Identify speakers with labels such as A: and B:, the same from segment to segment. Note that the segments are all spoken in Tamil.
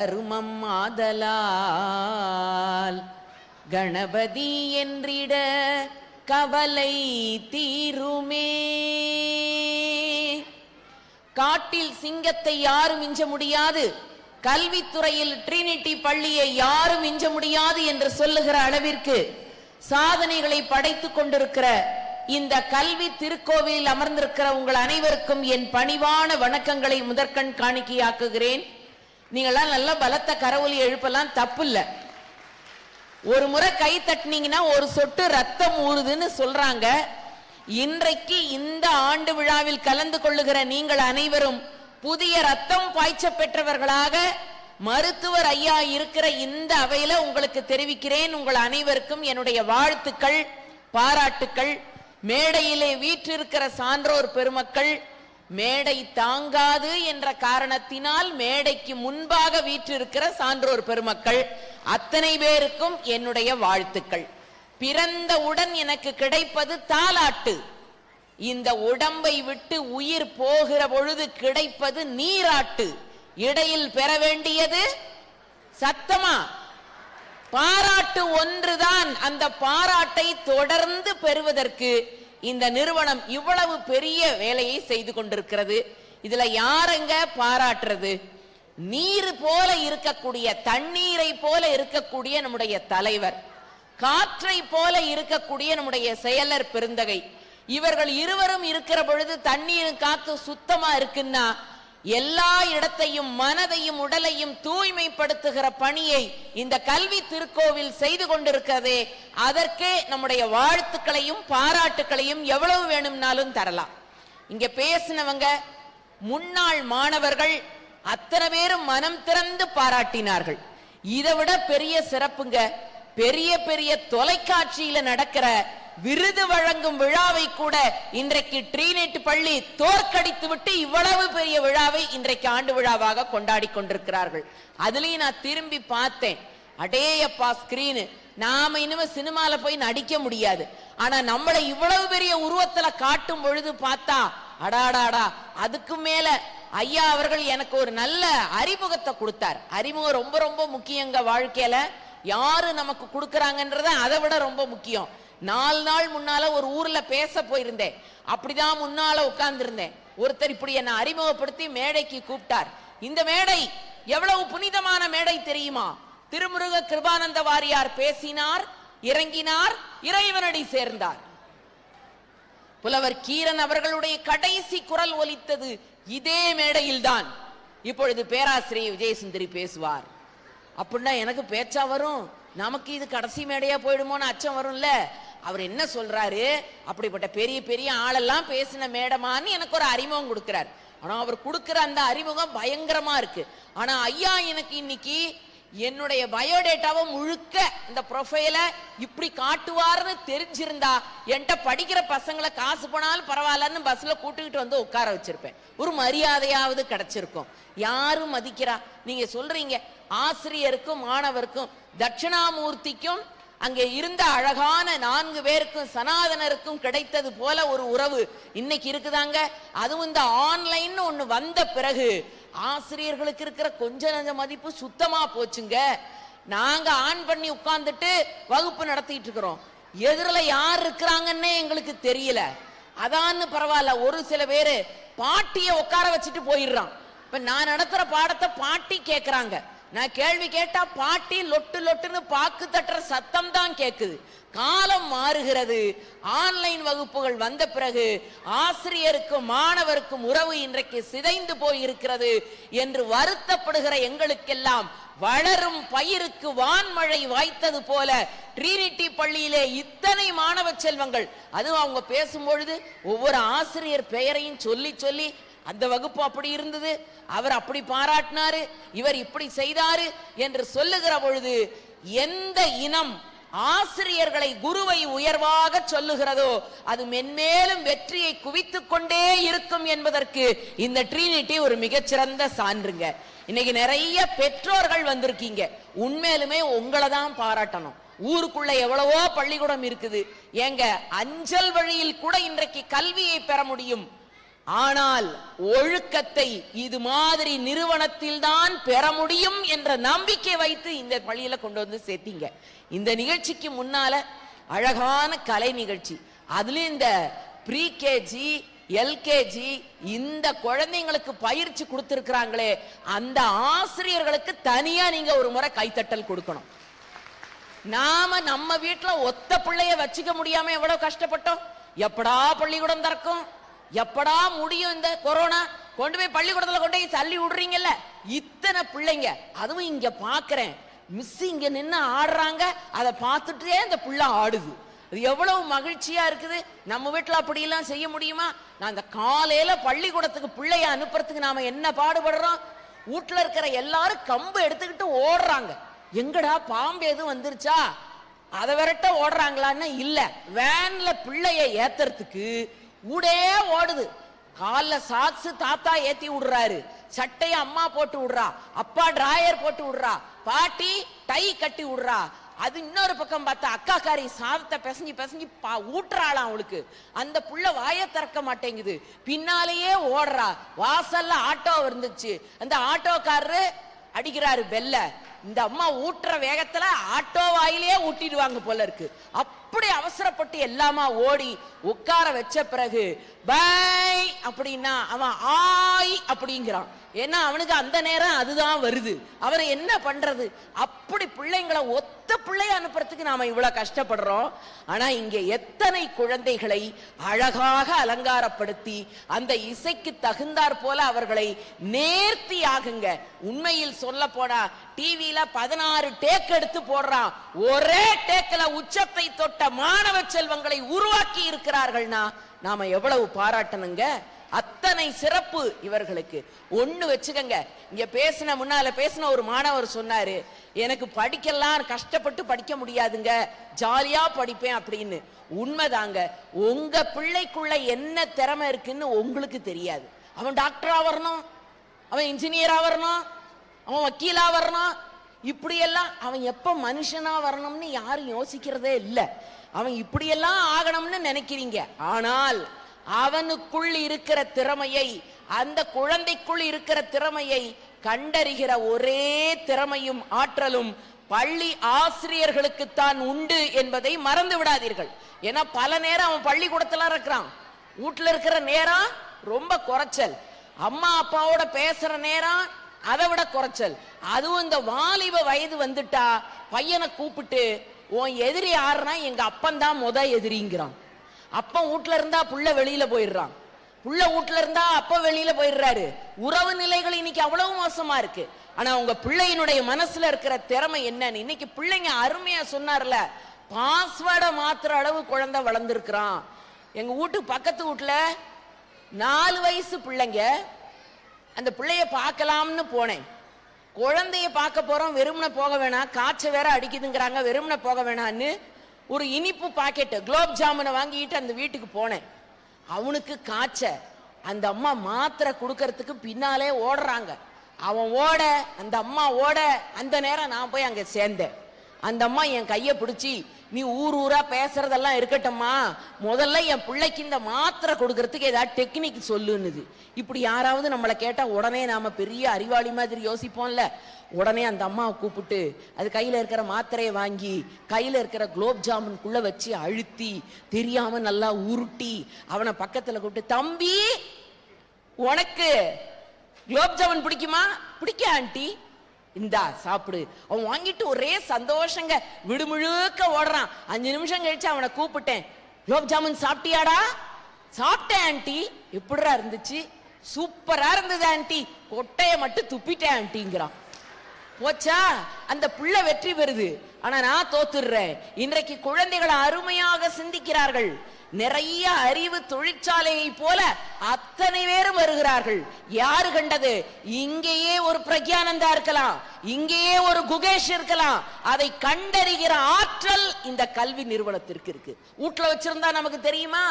A: கருமம் ஆதலால் கணபதி என்றிட கவலை தீருமே. காட்டில் சிங்கத்தை யாரும் மிஞ்ச முடியாது, கல்வித்துறையில் ட்ரினிட்டி பள்ளியை யாரும் மிஞ்ச முடியாது என்று சொல்லுகிற அளவிற்கு சாதனைகளை படைத்துக் கொண்டிருக்கிற இந்த கல்வி திருக்கோவிலில் அமர்ந்திருக்கிற உங்கள் அனைவருக்கும் என் பணிவான வணக்கங்களை முதற்கண் காணிக்கையாக்குகிறேன். நீங்களாம் நல்ல பலத்த கரவொலி எழுப்பலாம், தப்பு இல்ல. ஒரு முறை கை தட்டினீங்கன்னா ஒரு சொட்டு ரத்தம் ஊறுதுன்னு சொல்றாங்க. இன்றைக்கு இந்த ஆண்டு விழாவில் கலந்து கொள்ளுகிற நீங்கள் அனைவரும் புதிய ரத்தம் பாய்ச்ச பெற்றவர்களாக மருத்துவர் ஐயா இருக்கிற இந்த அவையில உங்களுக்கு தெரிவிக்கிறேன். உங்கள் அனைவருக்கும் என்னுடைய வாழ்த்துக்கள், பாராட்டுக்கள். மேடையிலே வீற்றிருக்கிற சான்றோர் பெருமக்கள், மேடை தாங்காது என்ற காரணத்தினால் மேடைக்கு முன்பாக வீற்றிருக்கிற சான்றோர் பெருமக்கள் அத்தனை பேருக்கும் என்னுடைய வாழ்த்துக்கள். பிறந்தவுடன் எனக்கு கிடைப்பது தாலாட்டு. இந்த உடம்பை விட்டு உயிர் போகிற பொழுது கிடைப்பது நீராட்டு. இடையில் பெற வேண்டியது சத்தமா பாராட்டு ஒன்றுதான். அந்த பாராட்டை தொடர்ந்து பெறுவதற்கு இந்த நிறுவனம் இவ்வளவு பெரிய வேலையை செய்து கொண்டிருக்கிறது. இதுல யாருங்க பாராட்டுறது? நீர் போல இருக்கக்கூடிய, தண்ணீரை போல இருக்கக்கூடிய நம்முடைய தலைவர், காற்றை போல இருக்கக்கூடிய நம்முடைய செயலர் பெருந்தகை, இவர்கள் இருவரும் இருக்கிற பொழுது தண்ணீரும் காத்து சுத்தமா இருக்குன்னா எல்லா இடத்தையும் மனதையும் உடலையும் தூய்மைப்படுத்துகிற பணியை இந்த கல்வி திருக்கோவில் செய்து கொண்டிருக்கிறதே, அதற்கே நம்முடைய வாழ்த்துக்களையும் பாராட்டுக்களையும் எவ்வளவு வேணும்னாலும் தரலாம். இங்க பேசினவங்க முன்னாள் மாணவர்கள் அத்தனை பேரும் மனம் திறந்து பாராட்டினார்கள். இதை விட பெரிய சிறப்புங்க, பெரிய பெரிய தொலைக்காட்சியில நடக்கிற விருது வழங்கும் விழாவை கூட இன்றைக்கு ட்ரினிட்டி பள்ளி தோற்கடித்து விட்டு இவ்வளவு பெரிய விழாவை இன்றைக்கு ஆண்டு விழாவாக கொண்டாடி கொண்டிருக்கிறார்கள். அதுலயும் நான் திரும்பி பார்த்தேன், அடேயப்பா ஸ்கிரீனு, நாம இனிமே சினிமால போய் நடிக்க முடியாது, ஆனா நம்மளை இவ்வளவு பெரிய உருவத்துல காட்டும் பொழுது பார்த்தா அடாடாடா. அதுக்கு மேல ஐயா அவர்கள் எனக்கு ஒரு நல்ல அறிமுகத்தை கொடுத்தார். அறிமுகம் ரொம்ப ரொம்ப முக்கியங்க வாழ்க்கையில. யாரு நமக்கு கொடுக்கறாங்கன்றத அதை விட ரொம்ப முக்கியம். 4 நாள் முன்னால ஒரு ஊர்ல பேச போயிருந்தேன். அப்படிதான் முன்னால உட்கார்ந்து இருந்தேன். ஒருத்தர் இப்படி என்ன அறிமுகப்படுத்தி மேடைக்கு கூப்பிட்டார். இந்த மேடை எவ்வளவு புனிதமான மேடை தெரியுமா? திருமுருக கிருபானந்த வாரியார் பேசினார், இறங்கினார், இறைவனடி சேர்ந்தார். புலவர் கீரன் அவர்களுடைய கடைசி குரல் ஒலித்தது இதே மேடையில் தான். இப்பொழுது பேராசிரியர் விஜயசுந்தரி பேசுவார். அப்படின்னா எனக்கு பேச்சா வரும், நமக்கு இது கடைசி மேடையா போயிடுமோன்னு அச்சம் வரும்ல. அவர் என்ன சொல்றாரு, அப்படிப்பட்ட பெரிய பெரிய ஆளெல்லாம் பேசின மேடமான்னு எனக்கு ஒரு அறிமுகம் கொடுக்கிறார். ஆனா அவர் கொடுக்கிற அந்த அறிமுகம் பயங்கரமா இருக்கு. ஆனா ஐயா எனக்கு இன்னைக்கு என்னுடைய பயோடேட்டாவை முழுக்க இந்த ப்ரொஃபைல இப்படி காட்டுவார்னு தெரிஞ்சிருந்தா என்கிட்ட படிக்கிற பசங்களை காசு போனாலும் பரவாயில்லன்னு பஸ்ல கூட்டுக்கிட்டு வந்து உட்கார வச்சிருப்பேன். ஒரு மரியாதையாவது கிடைச்சிருக்கும். யாரும் மதிக்கிறா? நீங்க சொல்றீங்க ஆசிரியருக்கும் மாணவருக்கும் தட்சிணாமூர்த்திக்கும் அங்கே இருந்த அழகான 4 பேருக்கும் சனாதனருக்கும் கிடைத்தது போல ஒரு உறவு இன்னைக்கு இருக்குதாங்க. அதுவும் இந்த ஆன்லைன் ஒண்ணு வந்த பிறகு ஆசிரியர்களுக்கு இருக்கிற கொஞ்ச நஞ்ச மதிப்பு சுத்தமா போச்சுங்க. நாங்க ஆன் பண்ணி உட்கார்ந்துட்டு வகுப்பு நடத்திட்டு இருக்கிறோம், எதிரில யார் இருக்கிறாங்கன்னே எங்களுக்கு தெரியல. அதான்னு பரவாயில்ல, ஒரு சில பேரு பாட்டிய உட்கார வச்சுட்டு போயிடுறான். இப்ப நான் நடத்துற பாடத்தை பாட்டி கேட்கிறாங்க, நான் கேள்வி கேட்டா பாட்டி லொட்டு லொட்டுன்னு பாக்கு தட்டுற சத்தம் தான் கேக்குது. காலம் மாறுகிறது. ஆன்லைன் வகுப்புகள் வந்த பிறகு ஆசிரியருக்கும் மாணவருக்கும் உறவு இன்றைக்கு சிதைந்து போயிருக்கிறது என்று வருத்தப்படுகிற எங்களுக்கெல்லாம் வளரும் பயிருக்கு வான்மழை வாய்த்தது போல ட்ரினிட்டி பள்ளியிலே இத்தனை மாணவ செல்வங்கள், அதுவும் அவங்க பேசும்பொழுது ஒவ்வொரு ஆசிரியர் பெயரையும் சொல்லி சொல்லி அந்த வகுப்பு அப்படி இருந்தது, அவர் அப்படி பாராட்டினாரு, இவர் இப்படி செய்தாரு என்று சொல்லுகிற பொழுது எந்த இனம் ஆசிரியர்களை குருவை உயர்வாக சொல்லுகிறதோ அது மென்மேலும் வெற்றியை குவித்துக் கொண்டே இருக்கும் என்பதற்கு இந்த ட்ரினிட்டி ஒரு மிகச்சிறந்த சான்றுங்க. இன்னைக்கு நிறைய பெற்றோர்கள் வந்திருக்கீங்க, உண்மையிலுமே உங்களை தான் பாராட்டணும். ஊருக்குள்ள எவ்வளவோ பள்ளிக்கூடம் இருக்குது, ஏங்க அஞ்சல் வழியில் கூட இன்றைக்கு கல்வியை பெற முடியும். ஆனால் ஒழுக்கத்தை இது மாதிரி நிறுவனத்தில் தான் பெற முடியும் என்ற நம்பிக்கை வைத்து இந்த பள்ளியில கொண்டு வந்து சேர்த்தீங்க. இந்த நிகழ்ச்சிக்கு முன்னால அழகான கலை நிகழ்ச்சி, அதுலயும் இந்த ப்ரீ கேஜி எல்கேஜி இந்த குழந்தைங்களுக்கு பயிற்சி கொடுத்திருக்கிறாங்களே, அந்த ஆசிரியர்களுக்கு தனியா நீங்க ஒரு முறை கைத்தட்டல் கொடுக்கணும். நாம நம்ம வீட்டுல ஒத்த பிள்ளைய வச்சுக்க முடியாம எவ்வளவு கஷ்டப்பட்டோம். எப்படா பள்ளிக்கூடம் திறக்கும், எப்படா முடியும் இந்த கொரோனா, கொண்டு போய் பள்ளிக்கூடத்துல கொண்டு போய் தள்ளி விடுறீங்கல்ல. இத்தனை பிள்ளைங்க, அதுவும் இங்க பாக்குறேன், மிஸ் இங்க நின்று ஆடுறாங்க, அதை பார்த்துட்டே இந்த பிள்ளை ஆடுது. அது எவ்வளவு மகிழ்ச்சியா இருக்குது. நம்ம வீட்டுல அப்படி எல்லாம் செய்ய முடியுமா? நான் இந்த காலையில பள்ளிக்கூடத்துக்கு பிள்ளைய அனுப்புறதுக்கு நாம என்ன பாடுபடுறோம். வீட்டுல இருக்கிற எல்லாரும் கம்பு எடுத்துக்கிட்டு ஓடுறாங்க. எங்கடா பாம்பு எதுவும் வந்துருச்சா அதை விரட்ட ஓடுறாங்களான்னு இல்ல, வேன்ல பிள்ளைய ஏத்துறதுக்கு ஊடே ஓடுது. கால சாக்ஸ் தாத்தா ஏத்தி விடுறாரு, சட்டைய அம்மா போட்டு விடுறா, அப்பா டிராயர் போட்டு விடுறா, பாட்டி டை கட்டி விடுறா. அது இன்னொரு பக்கம் பார்த்தா அக்காக்காரி சாதத்தை பிசைஞ்சு பிசைஞ்சு ஊட்டுறாளாம் அவளுக்கு. அந்த புள்ள வாய திறக்க மாட்டேங்குது, பின்னாலேயே ஓடுறா. வாசல்ல ஆட்டோ இருந்துச்சு, அந்த ஆட்டோக்காரரு அடிக்கிறாரு பெல்ல. இந்த அம்மா ஊட்டுற வேகத்துல ஆட்டோ வாயிலே ஊட்டிடுவாங்க போல இருக்கு. அப்படி அவசரப்பட்டு எல்லாமா ஓடி உட்கார வச்ச பிறகு பை அப்படின்னா அவன் ஆய் அப்படிங்கிறான். ஏன்னா அவனுக்கு அந்த நேரம் அதுதான் வருது. அவரை என்ன பண்றது? அப்படி பிள்ளைங்களை ஒத்த பிள்ளைய அனுப்புறதுக்கு நாம இவ்வளவு கஷ்டப்படுறோம். ஆனா இங்க எத்தனை குழந்தைகளை அழகாக அலங்காரப்படுத்தி அந்த இசைக்கு தகுந்தாற் போல அவர்களை நேர்த்தி ஆகுங்க. உண்மையில் சொல்ல போனா டிவியில 16 டேக் எடுத்து போடுறான், ஒரே டேக்ல உச்சத்தை தொட்ட மாணவ செல்வங்களை உருவாக்கி இருக்கிறார்கள்னா நாம எவ்வளவு பாராட்டணுங்க. அத்தனை சிறப்பு இவர்களுக்கு. ஒண்ணு வச்சுக்கங்க, இங்க முன்னால பேசின ஒரு மாணவர் சொன்னாரு, எனக்கு படிக்கலாம் கஷ்டப்பட்டு படிக்க முடியாதுங்க, ஜாலியா படிப்பேன் அப்படின்னு. உண்மைதாங்க. உங்க பிள்ளைக்குள்ள என்ன திறமை இருக்குன்னு உங்களுக்கு தெரியாது. அவன் டாக்டரா வரணும், அவன் இன்ஜினியரா வரணும், அவன் வக்கீலா வரணும், இப்படியெல்லாம் அவன் எப்ப மனுஷனா வரணும்னு யாரும் யோசிக்கிறதே இல்லை. அவன் இப்படியெல்லாம் ஆகணும்னு நினைக்கிறீங்க. ஆனால் அவனுக்குள் இருக்கிற திறமையை, அந்த குழந்தைக்குள் இருக்கிற திறமையை கண்டறிகிற ஒரே திறமையும் ஆற்றலும் பள்ளி ஆசிரியர்களுக்குத்தான் உண்டு என்பதை மறந்து விடாதீர்கள். ஏன்னா பல நேரம் அவன் பள்ளிக்கூடத்துல இருக்கிறான், வீட்டுல இருக்கிற நேரம் ரொம்ப குறைச்சல், அம்மா அப்பாவோட பேசுற நேரம் அதை விட குறைச்சல். அதுவும் இந்த வாலிப வயது வந்துட்டா பையனை கூப்பிட்டு உன் எதிரி யாருன்னா எங்க அப்பன் தான் முத எதிரிங்கிறான். அப்பன் வீட்டுல இருந்தா புள்ள வெளியில போயிடுறான், புள்ள வீட்டுல இருந்தா அப்ப வெளியில போயிடுறாரு. உறவு நிலைகள் இன்னைக்கு அவ்வளவு மோசமா இருக்கு. ஆனா உங்க பிள்ளையினுடைய மனசுல இருக்கிற திறமை என்னன்னு இன்னைக்கு பிள்ளைங்க அருமையா சொன்னார்ல, பாஸ்வேர்டை மாத்திர அளவு குழந்தை வளர்ந்துருக்கிறான். எங்க வீட்டு பக்கத்து வீட்டுல 4 வயசு பிள்ளைங்க, அந்த பிள்ளைய பார்க்கலாம்னு போனேன். குழந்தைய பார்க்க போறோம், வெறுமனை போக வேணாம், காய்ச்ச வேற அடிக்குதுங்கிறாங்க, வெறுமனை போக வேணான்னு ஒரு இனிப்பு பாக்கெட் குலோப் ஜாமுனை வாங்கிட்டு அந்த வீட்டுக்கு போனேன். அவனுக்கு காய்ச்ச, அந்த அம்மா மாத்திரை கொடுக்கறதுக்கு பின்னாலே ஓடுறாங்க. அவன் ஓட, அந்த அம்மா ஓட, அந்த நேரம் நான் போய் அங்க சேர்ந்தேன். அந்த அம்மா என் கையை பிடிச்சி, நீ ஊர் ஊரா பேசுறதெல்லாம் இருக்கட்டும்மா, முதல்ல என் பிள்ளைக்கு இந்த மாத்திரை கொடுக்கறதுக்கு ஏதாவது டெக்னிக் சொல்லுன்னுது. இப்படி யாராவது நம்மளை கேட்டா உடனே நாம பெரிய அறிவாளி மாதிரி யோசிப்போம்ல. உடனே அந்த அம்மாவை கூப்பிட்டு அது கையில இருக்கிற மாத்திரையை வாங்கி கையில இருக்கிற குலோப் ஜாமுன்குள்ள வச்சு அழுத்தி தெரியாம நல்லா உருட்டி அவனை பக்கத்துல கூப்பிட்டு, தம்பி உனக்கு குலோப் ஜாமுன் பிடிக்குமா? பிடிக்க ஆண்டி, இந்தா சாப்பிடு. அவன் வாங்கிட்டு ஒரே சந்தோஷங்க, விடுமுழுக்க ஓடுறான். 5 நிமிஷம் கழிச்சு அவனை கூப்பிட்டேன், குலோப் ஜாமுன் சாப்பிட்டியாடா? சாப்பிட்டேன் ஆண்டி. எப்படிடா இருந்துச்சு? சூப்பரா இருந்தது ஆண்டி, கொட்டைய மட்டும் துப்பிட்டேன் ஆண்டிங்கிறான். போச்சா, அந்த புள்ள வெற்றி பெறுது. ஆனா நான் தோத்துடுறேன். இன்றைக்கு குழந்தைகள் அருமையாக சிந்திக்கிறார்கள். நிறைய அறிவு தொழிற்சாலையை போல அத்தனை பேரும் வருகிறார்கள். யாரு கண்டது? இங்கேயே ஒரு பிரக்யானந்தா இருக்கலாம், இங்கேயே ஒரு குகேஷ் இருக்கலாம். அதை கண்டறிகிற ஆற்றல் இந்த கல்வி நிறுவனத்திற்கு இருக்கு. வீட்டுல வச்சிருந்தா நமக்கு தெரியுமா?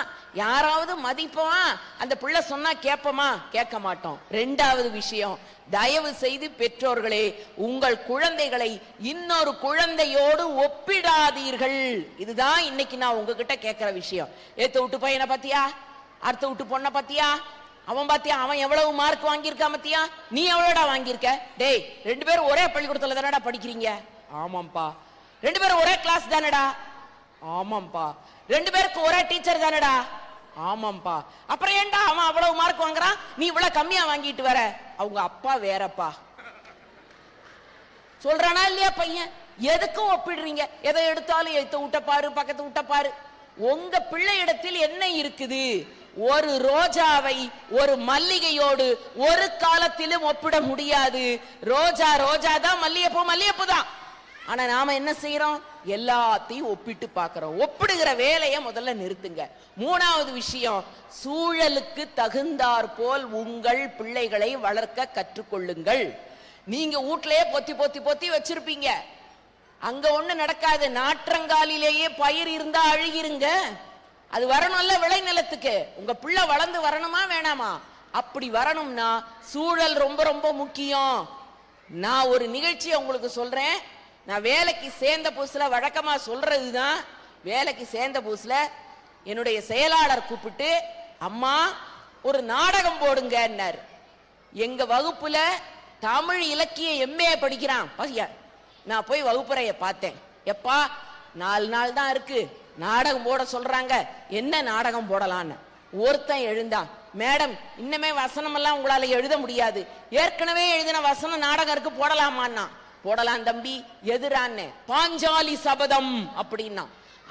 A: யாராவது மதிப்போமா? அந்த பிள்ளை சொன்னா கேட்போமா? கேட்க மாட்டோம். 2வது விஷயம், தயவு செய்து பெற்றோர்களே, உங்கள் குழந்தைகளை இன்னொரு குழந்தையோடு ஒப்பிடாதீர்கள். இதுதான் இன்னைக்கு நான் உங்ககிட்ட கேட்கிற விஷயம். ஏத்த விட்டு பையனை பத்தியா, அடுத்த விட்டு பொண்ணை பத்தியா, அவன் பாத்தியா அவன் எவ்வளவு மார்க் வாங்கியிருக்கா மத்தியா, நீ எவ்வளவுடா வாங்கியிருக்க? டேய், 2 பேரும் ஒரே பள்ளிக்கூடத்துல தானடா படிக்கிறீங்க? ஆமாம்பா. 2 பேரும் ஒரே கிளாஸ் தானடா? ஆமாம்பா. 2 பேருக்கு ஒரே டீச்சர் தானடா? ஆமாம்பா. அப்புறம் ஏன்டா அவன் அவ்வளவு மார்க் வாங்குறான், நீ இவ்வளவு கம்மியா வாங்கிட்டு வர? அவங்க அப்பா வேறப்பா. சொல்றானா இல்லையா பையன்? எதுக்கும் ஒப்பிடுறீங்க? எதை எடுத்தாலும் எத்த விட்ட பாரு, பக்கத்து விட்ட பாரு. உங்க பிள்ளை இடத்தில் என்ன இருக்குது? ஒரு ரோஜாவை ஒரு மல்லிகையோடு ஒரு காலத்திலும் ஒப்பிட முடியாது. ரோஜா ரோஜா தான், மல்லிகைப்பூ மல்லிகைப்பூ தான். ஆனா நாம என்ன செய்யறோம்? எல்லாத்தையும் ஒப்பிட்டு பார்க்கிறோம். ஒப்பிடுகிற வேலையை முதல்ல நிறுத்துங்க. 3வது விஷயம், சூழலுக்கு தகுந்தாற் போல் உங்கள் பிள்ளைகளை வளர்க்க கற்றுக்கொள்ளுங்கள். நீங்க வீட்டிலேயே பொத்தி பொத்தி பொத்தி வச்சிருப்பீங்க, அங்க ஒண்ணு நடக்காது. நாற்றங்காலிலேயே பயிர் இருந்தா அழுகிருங்க. அது வரணும்ல விளைநிலத்துக்கு. உங்க பிள்ளை வளர்ந்து வரணுமா வேணாமா? அப்படி வரணும்னா சூழல் ரொம்ப ரொம்ப முக்கியம். நான் ஒரு நிகழ்ச்சியை உங்களுக்கு சொல்றேன். நான் வேலைக்கு சேர்ந்த புதுசுல வழக்கமா சொல்றதுதான், வேலைக்கு சேர்ந்த புதுசுல என்னுடைய செயலாளர் கூப்பிட்டு, அம்மா ஒரு நாடகம் போடுங்கன்னாரு. எங்க வகுப்புல தமிழ் இலக்கிய MA படிக்கிறான் பையன். நான் போய் வகுப்பறைய பார்த்தேன். எப்பா 4 நாள் தான் இருக்கு, நாடகம் போட சொல்றாங்க, என்ன நாடகம் போடலான்னு. ஒருத்தன் எழுந்தான், மேடம் இன்னமே வசனம் எல்லாம் உங்களால எழுத முடியாது, ஏற்கனவே எழுதின வசனம் நாடகம் இருக்கு, போடலாமான்னா. போடலாம் தம்பி, எதிரான்னு. பாஞ்சாலி சபதம் அப்படின்னா.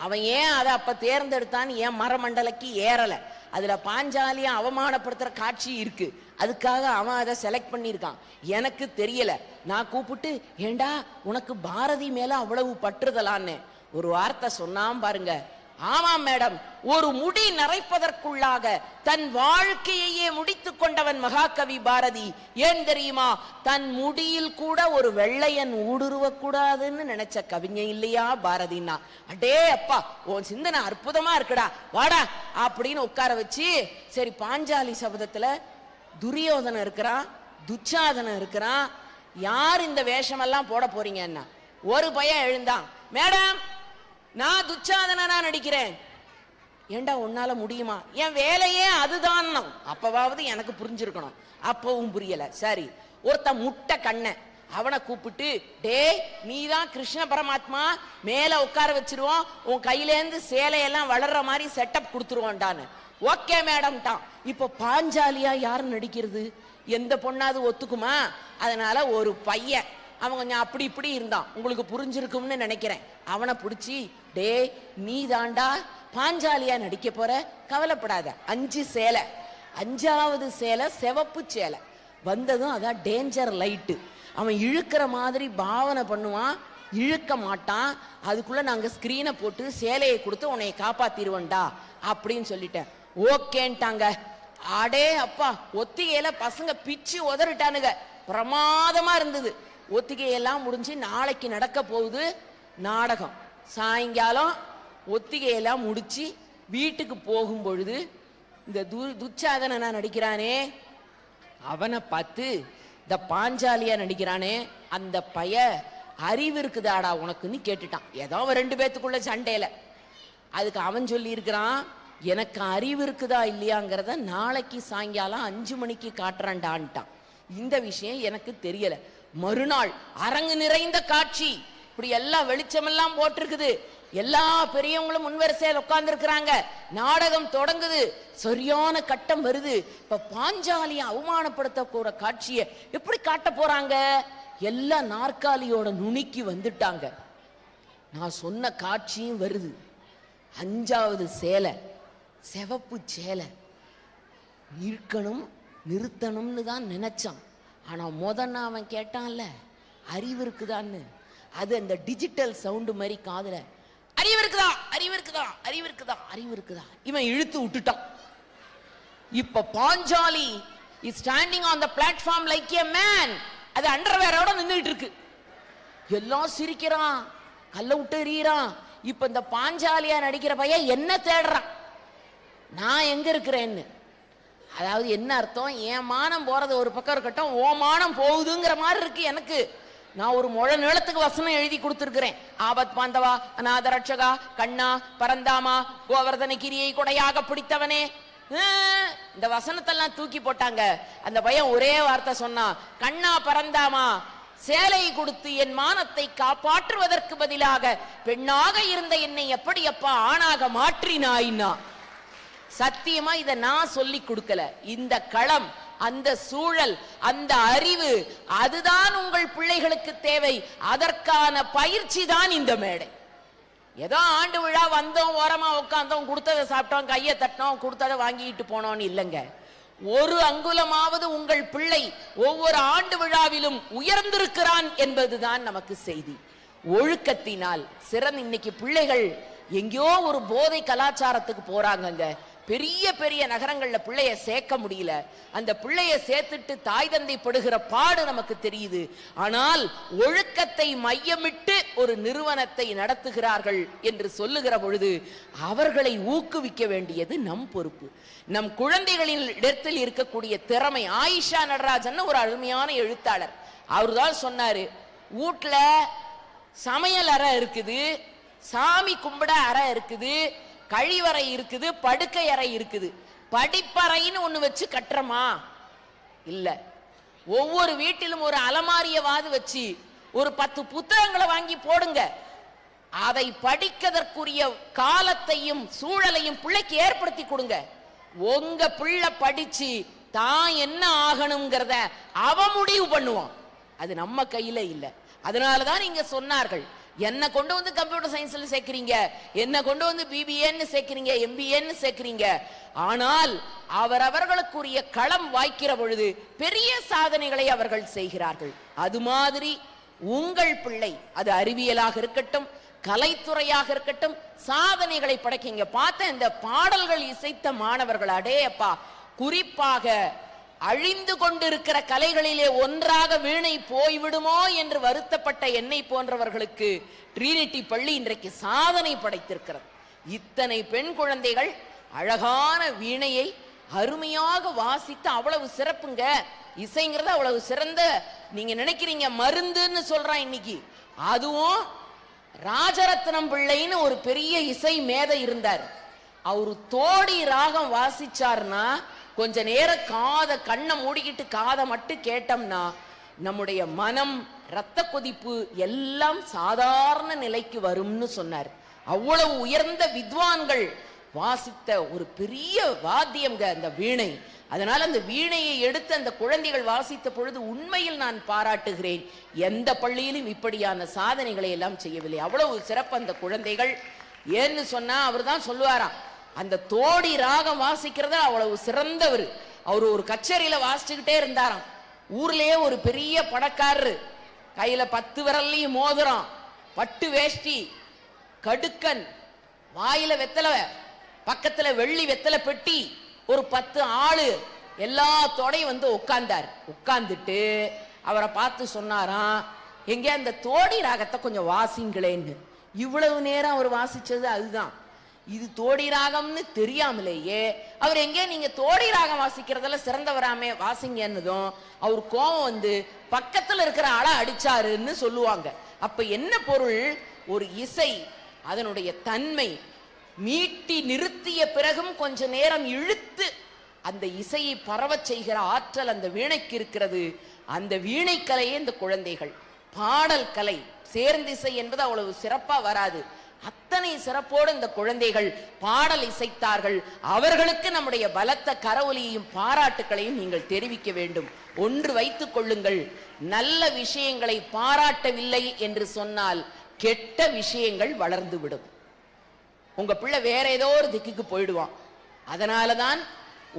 A: அவன் ஏன் அதை அப்ப தேர்ந்தெடுத்தான்? ஏன் மரமண்டலைக்கு ஏறல. அதுல பாஞ்சாலியை அவமானப்படுத்துற காட்சி இருக்கு, அதுக்காக அவன் அதை செலக்ட் பண்ணியிருக்கான். எனக்கு தெரியல. நான் கூப்பிட்டு, ஏண்டா உனக்கு பாரதி மேல அவ்வளவு பற்றுதலான்னு ஒரு வார்த்தை சொன்னான் பாருங்க. ஆமாம் மேடம், ஒரு முடி நரைப்பதற்குள்ளாக தன் வாழ்க்கையே முடித்துக் கொண்டவன் மகாகவி பாரதி. ஏன் தெரியுமா? தன் முடியில் கூட ஒரு வெள்ளையன் ஊடுருவ கூடாதுன்னு நினைச்ச கவிஞன் இல்லையா பாரதினா. அடே அப்பா, உன் சிந்தனை அற்புதமா இருக்குடா, வாடா அப்படின்னு உட்கார வச்சு, சரி பாஞ்சாலி சபதத்துல துரியோதனன் இருக்கிறான், துச்சாதனன் இருக்கிறான், யார் இந்த வேஷம் எல்லாம் போட போறீங்கன்னா ஒரு பையன் எழுந்தான், மேடம் நான் துச்சாதனா நடிக்கிறேன். ஏண்டா உன்னால முடியுமா? என் வேலையே அதுதான். அப்பவாவது எனக்கு புரிஞ்சிருக்கணும், அப்பவும் புரியல. சரி, ஒருத்த முட்டை கண்ண, அவனை கூப்பிட்டு, டே நீதான் கிருஷ்ண பரமாத்மா, மேல உட்கார வச்சிருவோம், உன் கையிலேருந்து சேலையெல்லாம் வளர்ற மாதிரி செட்டப் கொடுத்துருவோம்டான்னு. ஓகே மேடம் தான். இப்ப பாஞ்சாலியா யாரு நடிக்கிறது? எந்த பொண்ணாவது ஒத்துக்குமா? அதனால ஒரு பையன், அவன் கொஞ்சம் அப்படி இப்படி இருந்தான், உங்களுக்கு புரிஞ்சிருக்கும்னு நினைக்கிறேன். அவனை பிடிச்சி, டே நீ தாண்டா பாஞ்சாலியா நடிக்க போற, கவலைப்படாத. 5 சேலை, 5வது சேலை சிவப்பு சேலை வந்ததும் அதான் டேஞ்சர் லைட்டு. அவன் இழுக்கிற மாதிரி பாவனை பண்ணுவான், இழுக்க மாட்டான். அதுக்குள்ள நாங்க ஸ்கிரீனை போட்டு சேலையை கொடுத்து உன்னை காப்பாத்திருவன்டா அப்படின்னு சொல்லிட்டேன். ஓகேன்ட்டாங்க. அடே அப்பா, ஒத்திகையில பசங்க பிச்சு உதறிட்டானுங்க, பிரமாதமா இருந்தது. ஒத்திகையெல்லாம் முடிஞ்சு நாளைக்கு நடக்க போகுது நாடகம். சாயங்காலம் ஒத்திகையெல்லாம் முடிச்சு வீட்டுக்கு போகும் பொழுது இந்த துச்சாதனனா நடிக்கிறானே அவனை பார்த்து, இந்த பாஞ்சாலியா நடிக்கிறானே அந்த பைய அறிவு இருக்குதாடா உனக்குன்னு கேட்டுட்டான். ஏதோ 2 பேத்துக்குள்ள சண்டையில. அதுக்கு அவன் சொல்லி இருக்கிறான், எனக்கு அறிவு இருக்குதா இல்லையாங்கிறத நாளைக்கு சாயங்காலம் 5 மணிக்கு காட்டுறான்டான்ட்டான். இந்த விஷயம் எனக்கு தெரியல. மறுநாள் அரங்கு நிறைந்த காட்சி, இப்படி எல்லா வெளிச்சமெல்லாம் போட்டிருக்குது, எல்லா பெரியவங்களும் முன்வரிசையில் உட்கார்ந்து இருக்கிறாங்க, நாடகம் தொடங்குது, சரியான கட்டம் வருது. இப்ப பாஞ்சாலியை அவமானப்படுத்த போற காட்சியை எப்படி காட்ட போறாங்க? எல்லா நாற்காலியோட நுனிக்கு வந்துட்டாங்க. நான் சொன்ன காட்சியும் வருது. 5வது சேலை சிவப்பு சேலை, நிற்கணும் நிறுத்தணும்னு தான் நினைச்சான். ஆனா முதல்ல அவன் கேட்டான்ல அறிவு இருக்குதான்னு, அது அந்த டிஜிட்டல் சவுண்டு மாதிரி காதுல அறிவு இருக்குதா அறிவு இருக்குதா அறிவு இருக்குதா அறிவு இருக்குதா இவன் இழுத்து விட்டுட்டான். இப்ப Panchali is standing on the platform like a man. அது அண்டர்வேரோட நின்னுட்டு இருக்கு. எல்லாம் சிரிக்கிறான், கல்ல விட்டு எறியறான். இப்ப இந்த பாஞ்சாலியா நடிக்கிற பையன் என்ன தேடுறான், நான் எங்க இருக்கிறேன்னு. அதாவது என்ன அர்த்தம்? என் மானம் போறது ஒரு பக்கம் இருக்கட்டும், ஓ மானம் போகுதுங்கிற மாதிரி இருக்கு எனக்கு. நான் ஒரு முழ நீளத்துக்கு வசனம் எழுதி கொடுத்திருக்கிறேன். ஆபத் பாந்தவா, அநாத ரட்சகா, கண்ணா, பரந்தாமா, கோவர்தன கிரியை கொடையாக பிடித்தவனே, இந்த வசனத்தெல்லாம் தூக்கி போட்டாங்க. அந்த பையன் ஒரே வார்த்தை சொன்னான், கண்ணா பறந்தாமா, சேலை கொடுத்து என் மானத்தை காப்பாற்றுவதற்கு பதிலாக பெண்ணாக இருந்த என்னை எப்படி அப்பா ஆணாக மாற்றினாயினா. சத்தியமா இத நான் சொல்லி கொடுக்கல. இந்த களம், அந்த சூழல், அந்த அறிவு, அதுதான் உங்கள் பிள்ளைகளுக்கு தேவை. அதற்கான பயிற்சி தான் இந்த மேடை. ஏதோ ஆண்டு விழா வந்தோம், ஓரமா உட்கார்ந்தோம், கொடுத்ததை சாப்பிட்டோம், கையை தட்டினோம், கொடுத்ததை வாங்கிட்டு போனோம்னு இல்லைங்க. ஒரு அங்குலமாவது உங்கள் பிள்ளை ஒவ்வொரு ஆண்டு விழாவிலும் உயர்ந்திருக்கிறான் என்பதுதான் நமக்கு செய்தி. ஒழுக்கத்தினால் சிறந்த இன்னைக்கு பிள்ளைகள் எங்கேயோ ஒரு போதை கலாச்சாரத்துக்கு போறாங்க. பெரிய பெரிய நகரங்கள்ல பிள்ளைய சேர்க்க முடியல. அந்த பிள்ளைய சேர்த்துட்டு தாய் தந்தை படுகிற பாடு நமக்கு தெரியுது. ஆனால் ஒழுக்கத்தை மையமிட்டு ஒரு நிறுவனத்தை நடத்துகிறார்கள் என்று சொல்லுகிற பொழுது அவர்களை ஊக்குவிக்க வேண்டியது நம் பொறுப்பு. நம் குழந்தைகளின் இடத்தில் இருக்கக்கூடிய திறமை. ஆயிஷா நடராஜன் ஒரு அருமையான எழுத்தாளர். அவர்தான் சொன்னாரு, வீட்டுல சமையல் அறை இருக்குது, சாமி கும்பிட அறை இருக்குது, கழிவறை இருக்குது, படுக்கை அறை இருக்குது, படிப்பறைன்னு ஒண்ணு வச்சு கட்டுறமா இல்ல. ஒவ்வொரு வீட்டிலும் ஒரு அலமாரியவாது வச்சு ஒரு 10 புத்தகங்களை வாங்கி போடுங்க. அதை படிக்கதற்குரிய காலத்தையும் சூழலையும் பிள்ளைக்கு ஏற்படுத்தி கொடுங்க. உங்க பிள்ளை படிச்சு தான் என்ன ஆகணுங்கிறத அவ முடிவு பண்ணுவான். அது நம்ம கையில இல்ல. அதனாலதான் நீங்க சொன்னார்கள், என்ன கொண்டு வந்து கம்ப்யூட்டர் சயின்ஸ்ல சேர்க்கிறீங்க, என்ன கொண்டு வந்து பிபிஏன்னு சேர்க்கிறீங்க, எம்பிஏன்னு சேர்க்கிறீங்க. ஆனால் அவரவர்களுக்குரிய களம் வாய்க்கிற பொழுது பெரிய சாதனைகளை அவர்கள் செய்கிறார்கள். அது மாதிரி உங்கள் பிள்ளை, அது அறிவியலாக இருக்கட்டும், கலைத்துறையாக இருக்கட்டும், சாதனைகளை படைக்கீங்க. பார்த்த இந்த பாடல்கள் இசைத்த மாணவர்கள், அடே அப்பா, குறிப்பாக அழிந்து கொண்டிருக்கிற கலைகளிலே ஒன்றாக வீணை போய்விடுமோ என்று வருத்தப்பட்ட என்னை போன்றவர்களுக்கு ட்ரினிட்டி பள்ளி இன்றைக்கு சாதனை படைத்திருக்கிறது. இத்தனை பெண் குழந்தைகள் அழகான வீணையை அருமையாக வாசித்து அவ்வளவு சிறப்புங்க. இசைங்கிறது அவ்வளவு சிறந்த, நீங்க நினைக்கிறீங்க மருந்துன்னு சொல்றான் இன்னைக்கு. அதுவும் ராஜரத்னம் பிள்ளைன்னு ஒரு பெரிய இசை மேதை இருந்தார். அவரு தோடி ராகம் வாசிச்சார்னா கொஞ்ச நேரம் கண்ணை மூடிக்கிட்டு காதை மட்டும் கேட்டோம்னா நம்முடைய மனம், இரத்த கொதிப்பு எல்லாம் சாதாரண நிலைக்கு வரும்னு சொன்னார். அவ்வளவு உயர்ந்த வித்வான்கள் வாசித்த ஒரு பெரிய வாத்தியம்ங்க அந்த வீணை. அதனால அந்த வீணையை எடுத்து அந்த குழந்தைகள் வாசித்த பொழுது உண்மையில் நான் பாராட்டுகிறேன். எந்த பள்ளியிலும் இப்படியான சாதனைகளை எல்லாம் செய்யவில்லை. அவ்வளவு சிறப்பு அந்த குழந்தைகள். ஏன்னு சொன்னா அவர் தான் சொல்லுவாராம், அந்த தோடி ராகம் வாசிக்கிறத அவ்வளவு சிறந்தவர். அவர் ஒரு கச்சேரியில வாசிச்சுக்கிட்டே இருந்தாராம். ஊர்லயே ஒரு பெரிய பணக்காரரு, கையில 10 விரல்லையும் மோதிரம், பட்டு வேஷ்டி, கடுக்கன், வாயில வெத்தலை, பக்கத்துல வெள்ளி வெத்தலை பெட்டி, ஒரு 10 ஆளு எல்லாத்தோடையும் வந்து உட்கார்ந்தார். உட்கார்ந்துட்டு அவரை பார்த்து சொன்னாராம், எங்க அந்த தோடி ராகத்தை கொஞ்சம் வாசிங்களேன்னு. இவ்வளவு நேரம் அவர் வாசிச்சது அதுதான். இது தோடி ராகம்னு தெரியாமலேயே அவர் எங்கே நீங்க தோடி ராகம் வாசிக்கிறதுல சிறந்தவராமே வாசிங்கன்னதும் அவர் கோபம் வந்து பக்கத்துல இருக்கிற ஆளை அடிச்சாருன்னு சொல்லுவாங்க. அப்ப என்ன பொருள்? ஒரு இசை அதனுடைய தன்மை மீட்டி நிறுத்திய பிறகும் கொஞ்ச நேரம் இழுத்து அந்த இசையை பரவச் செய்கிற ஆற்றல் அந்த வீணைக்கு இருக்கிறது. அந்த வீணைக்கலையே இந்த குழந்தைகள். பாடல் கலை சேர்ந்திசை என்பது அவ்வளவு சிறப்பா வராது. அத்தனை சிறப்போடு இந்த குழந்தைகள் பாடல் இசைத்தார்கள். அவர்களுக்கு நம்முடைய பலத்த கரவொலியையும் பாராட்டுக்களையும் நீங்கள் தெரிவிக்க வேண்டும். ஒன்று வைத்துக் கொள்ளுங்கள், நல்ல விஷயங்களை பாராட்டவில்லை என்று சொன்னால் கெட்ட விஷயங்கள் வளர்ந்துவிடும். உங்க பிள்ளை வேற ஏதோ ஒரு திக்குக்கு போயிடுவான். அதனாலதான்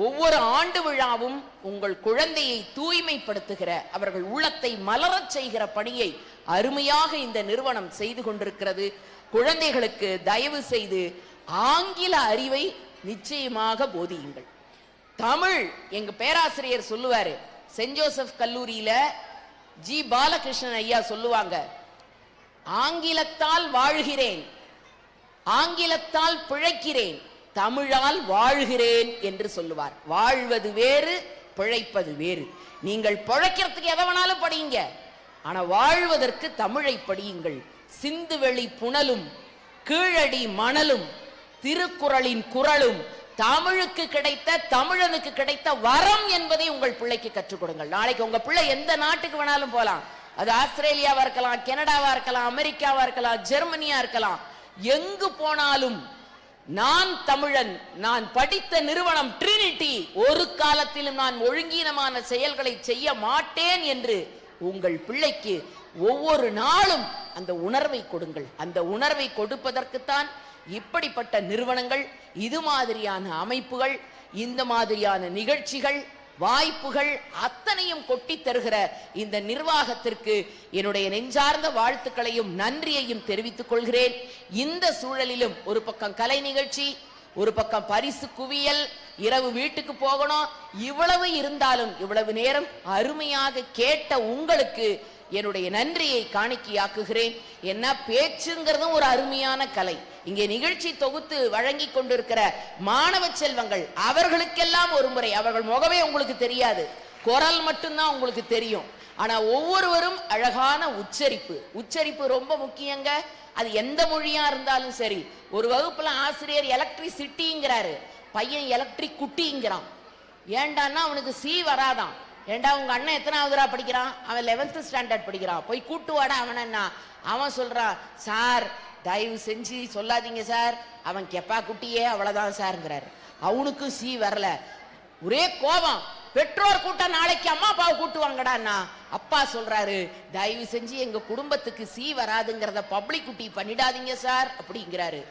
A: ஒவ்வொரு ஆண்டு விழாவும் உங்கள் குழந்தையை தூய்மைப்படுத்துகிற, அவர்கள் உள்ளத்தை மலரச் செய்கிற பணியை அருமையாக இந்த நிறுவனம் செய்து கொண்டிருக்கிறது. குழந்தைகளுக்கு தயவு செய்து ஆங்கில அறிவை நிச்சயமாக போதியுங்கள். தமிழ், எங்க பேராசிரியர் சொல்லுவாரு, சென்ட் ஜோசப் கல்லூரியில ஜி பாலகிருஷ்ணன் ஐயா சொல்லுவாங்க, ஆங்கிலத்தால் வாழ்கிறேன், ஆங்கிலத்தால் பிழைக்கிறேன், தமிழால் வாழ்கிறேன் என்று சொல்லுவார். வாழ்வது வேறு, பிழைப்பது வேறு. நீங்கள் பிழைக்கிறதுக்கு எதை வேணாலும் படியுங்க, ஆனா வாழ்வதற்கு தமிழை படியுங்கள். சிந்துவெளி புனலும் கீழடி மணலும் திருக்குறளின் குரலும் தமிழுக்கு கிடைத்த, தமிழனுக்கு கிடைத்த வரம் என்பதை உங்கள் பிள்ளைக்கு கற்றுக் கொடுங்கள். நாளைக்கு உங்க பிள்ளை எந்த நாட்டுக்கு வேணாலும் போலாம். அது ஆஸ்திரேலியாவா இருக்கலாம், கனடாவா இருக்கலாம், அமெரிக்காவா இருக்கலாம், ஜெர்மனியா இருக்கலாம். எங்கு போனாலும் நான் தமிழன், நான் படித்த நிறுவனம் ட்ரினிட்டி, ஒரு காலத்திலும் நான் ஒழுங்கீனமான செயல்களை செய்ய மாட்டேன் என்று உங்கள் பிள்ளைக்கு ஒவ்வொரு நாளும் அந்த உணர்வை கொடுங்கள். அந்த உணர்வை கொடுப்பதற்குத்தான் இப்படிப்பட்ட நிறுவனங்கள், இது மாதிரியான அமைப்புகள், இந்த மாதிரியான நிகழ்ச்சிகள், வாய்ப்புகள் அத்தனையும் கொட்டி தருகிற இந்த நிர்வாகத்திற்கு என்னுடைய நெஞ்சார்ந்த வாழ்த்துக்களையும் நன்றியையும் தெரிவித்துக் கொள்கிறேன். இந்த சூழலிலும் ஒரு பக்கம் கலை நிகழ்ச்சி, ஒரு பக்கம் பரிசு குவியல், இரவு வீட்டுக்கு போகணும், இவ்வளவு இருந்தாலும் இவ்வளவு நேரம் அருமையாக கேட்ட உங்களுக்கு என்னுடைய நன்றியை காணிக்கையாக்குகிறேன். என்ன பேச்சுங்கிறதும் ஒரு அருமையான கலை. இங்கே நிகழ்ச்சி தொகுத்து வழங்கி கொண்டிருக்கிற மாணவ செல்வங்கள், அவர்களுக்கெல்லாம் ஒரு முறை, அவர்கள் முகமே உங்களுக்கு தெரியாது, குரல் மட்டும்தான் உங்களுக்கு தெரியும். ஆனா ஒவ்வொருவரும் அழகான உச்சரிப்பு, உச்சரிப்பு ரொம்ப முக்கியங்க. அது எந்த மொழியா இருந்தாலும் சரி. ஒரு வகுப்புல ஆசிரியர் எலக்ட்ரிசிட்டிங்கிறாரு, பையன் எலக்ட்ரிக் குட்டிங்கிறான். ஏண்டான்னா அவனுக்கு சி வராதான். ஏண்டா உங்க அண்ணன் எத்தனாவதுரா படிக்கிறான்? அவன் 11th ஸ்டாண்டர்ட் படிக்கிறான். போய் கூட்டு வாடா அவனா. அவன் சொல்றான், சார் தயவு செஞ்சு சொல்லாதீங்க சார், அவன் கெப்பா குட்டியே அவ்வளவுதான் சார்ங்கிறாரு. அவனுக்கு சி வரல. ஒரே கோபம். பெற்றோர் கூட்டம் நாளைக்கு அம்மா அப்பாவை கூட்டுவாங்கடா. அப்பா சொல்றாரு, தயவு செஞ்சு எங்க குடும்பத்துக்கு சி வராதுங்கிறத பப்ளிக் குட்டி பண்ணிடாதீங்க சார் அப்படிங்கிறாரு.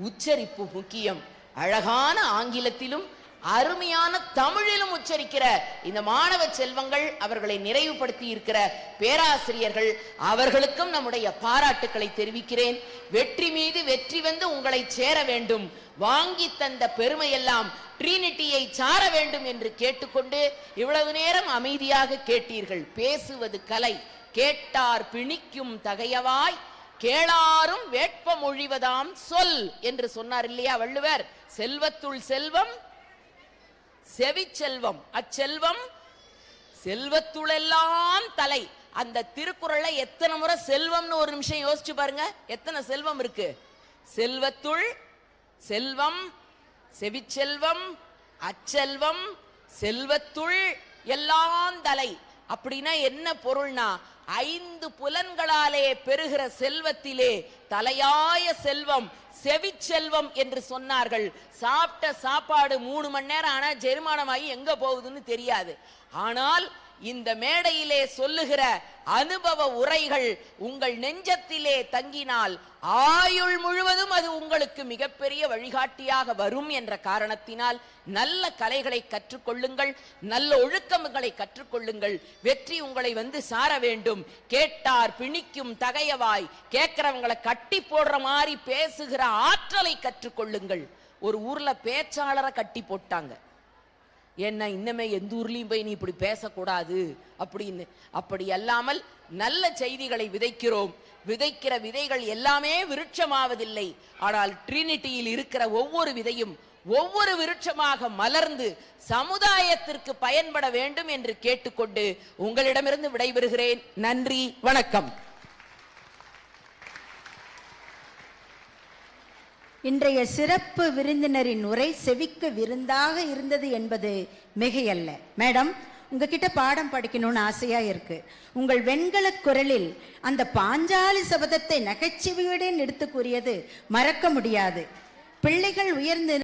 A: உச்சரிப்பு முக்கியம். அழகான ஆங்கிலத்திலும் அருமையான தமிழிலும் உச்சரிக்கிற இந்த மாணவ செல்வங்கள், அவர்களை நிறைவுபடுத்தி இருக்கிற பேராசிரியர்கள், அவர்களுக்கும் நம்முடைய பாராட்டுக்களை தெரிவிக்கிறேன். வெற்றி மீது வெற்றி வந்து உங்களை சேர வேண்டும், வாங்கி தந்த பெருமையெல்லாம் ட்ரினிட்டியை சார வேண்டும் என்று கேட்டுக்கொண்டு இவ்வளவு நேரம் அமைதியாக கேட்டீர்கள். பேசுவது கலை, கேட்டார் பிணிக்கும் தகையவாய், கேளாரும் வேட்ப மொழிவதாம் சொல் என்று சொன்னார் இல்லையா வள்ளுவர். செல்வத்துள் செல்வம் செவிச்செல்வம், அச்செல்வம் செல்வத்துளெல்லாம் தலை. அந்த திருக்குறள்ல எத்தனை முறை செல்வம்னு ஒரு நிமிஷம் யோசிச்சு பாருங்க. எத்தனை செல்வம் இருக்கு? செல்வத்துள் செல்வம், செவிச்செல்வம், அச்செல்வம், செல்வத்துள் எல்லாம் தலை. அப்படின்னா என்ன பொருள்னா, 5 புலன்களாலே பெறுகிற செல்வத்திலே தலையாய செல்வம் செவிச்செல்வம் என்று சொன்னார்கள். சாப்பிட்ட சாப்பாடு 3 மணி நேரம் ஆனா ஜெரிமானமாகி எங்க போகுதுன்னு தெரியாது. ஆனால் இந்த மேடையிலே சொல்லுகிற அனுபவ உரைகள் உங்கள் நெஞ்சத்திலே தங்கினால் ஆயுள் முழுவதும் அது உங்களுக்கு மிகப்பெரிய வழிகாட்டியாக வரும் என்ற காரணத்தினால் நல்ல கலைகளை கற்றுக்கொள்ளுங்கள், நல்ல ஒழுக்கங்களை கற்றுக்கொள்ளுங்கள். வெற்றி உங்களை வந்து சார வேண்டும். கேட்டார் பிணிக்கும் தகையவாய், கேட்கிறவங்களை கட்டி போடுற மாதிரி பேசுகிற ஆற்றலை கற்றுக்கொள்ளுங்கள். ஒரு ஊர்ல பேச்சாளரை கட்டி போட்டாங்க. ஏன்னா இன்னமே எந்த ஊர்லயும் போய் நீ இப்படி பேசக்கூடாது அப்படின்னு. அப்படி அல்லாமல் நல்ல செய்திகளை விதைக்கிறோம். விதைக்கிற விதைகள் எல்லாமே விருட்சமாவதில்லை. ஆனால் ட்ரினிட்டியில் இருக்கிற ஒவ்வொரு விதையும் ஒவ்வொரு விருட்சமாக மலர்ந்து சமுதாயத்திற்கு பயன்பட வேண்டும் என்று கேட்டுக்கொண்டு உங்களிடமிருந்து விடைபெறுகிறேன். நன்றி, வணக்கம்.
B: இன்றைய சிறப்பு விருந்தினரின் உரை செவிக்கு விருந்தாக இருந்தது என்பது மிகையல்ல. மேடம், உங்ககிட்ட பாடம் படிக்கணும்னு ஆசையா இருக்கு. உங்கள் வெண்கல குரலில் அந்த பாஞ்சாலி சபதத்தை நகைச்சுவையுடன் எடுத்து கூறியது மறக்க முடியாது. பிள்ளைகள் உயர்ந்து